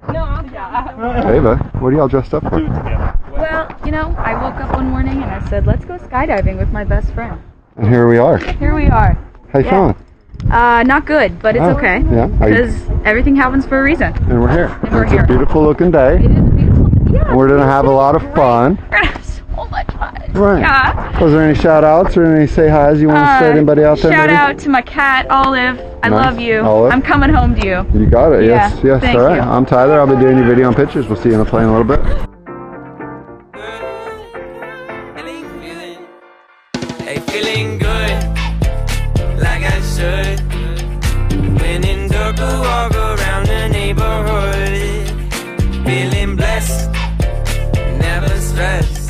Ava, what are y'all dressed up for? Well, you know, I woke up one morning and I said, let's go skydiving with my best friend. And here we are. Here we are. How you feeling? Not good, but it's okay. Yeah. Because everything happens for a reason. And we're here. And we're it's here. a beautiful looking day. It is a beautiful day. Yeah, And we're going to have a lot of fun. We're going to have so much fun. Right. Yeah. Was there any shout outs or any say hi's you want to say to anybody out there? Shout maybe? out to my cat, Olive. I love you. Olive. I'm coming home to you. You got it. Yeah, Yes. thank All right. you. I'm Tyler. I'll be doing your video and pictures. We'll see you in the plane in a little bit. Hey, feeling good, like I should. When in dark, I walk around the neighborhood. Feeling blessed, never stressed.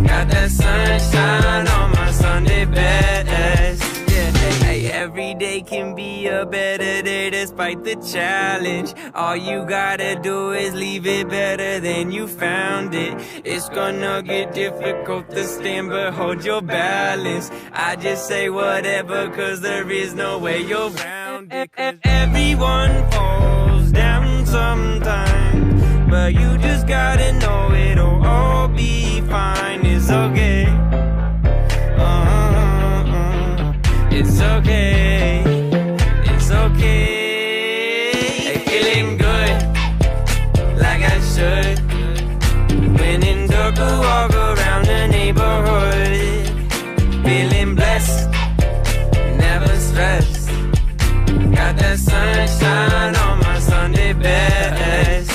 Got that sunshine on my Sunday best. Yeah, hey, every day can be a better day despite the challenge. All you gotta do is leave it better than you found it. It's gonna get difficult to stand, but hold your balance. I just say whatever, cause there is no way you're around it. Everyone falls down sometimes, but you just gotta know it'll all be fine. It's okay. It's okay. It's okay. Hey, feeling good, like I should. When in dark, I walk around the neighborhood. Feeling blessed, never stressed. Got that sunshine on my Sunday best.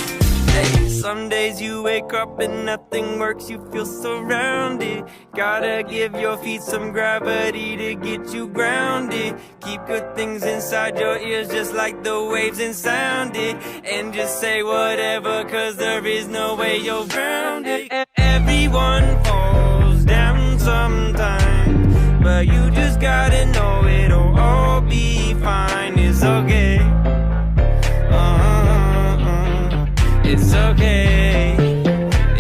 Hey, some days you wake up and nothing works, you feel surrounded. Gotta give your feet some gravity to get you grounded. Keep good things inside your ears just like the waves and sound it. And just say whatever, cause there is no way you're grounded. Everyone falls down sometimes, but you just gotta know it'll all be fine. It's okay. It's okay.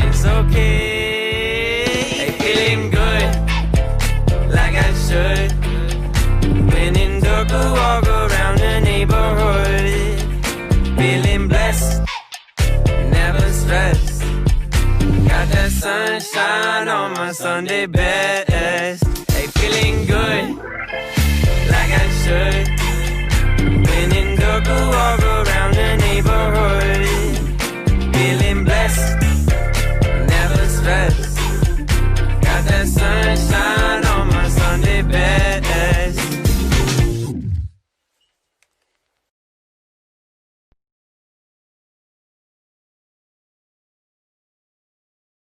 It's okay. Hey, feeling good, like I should. When in dark, I walk around the neighborhood. Feeling blessed, never stressed. Got that sunshine on my Sunday best. Hey, feeling good, like I should. When in dark, I walk around the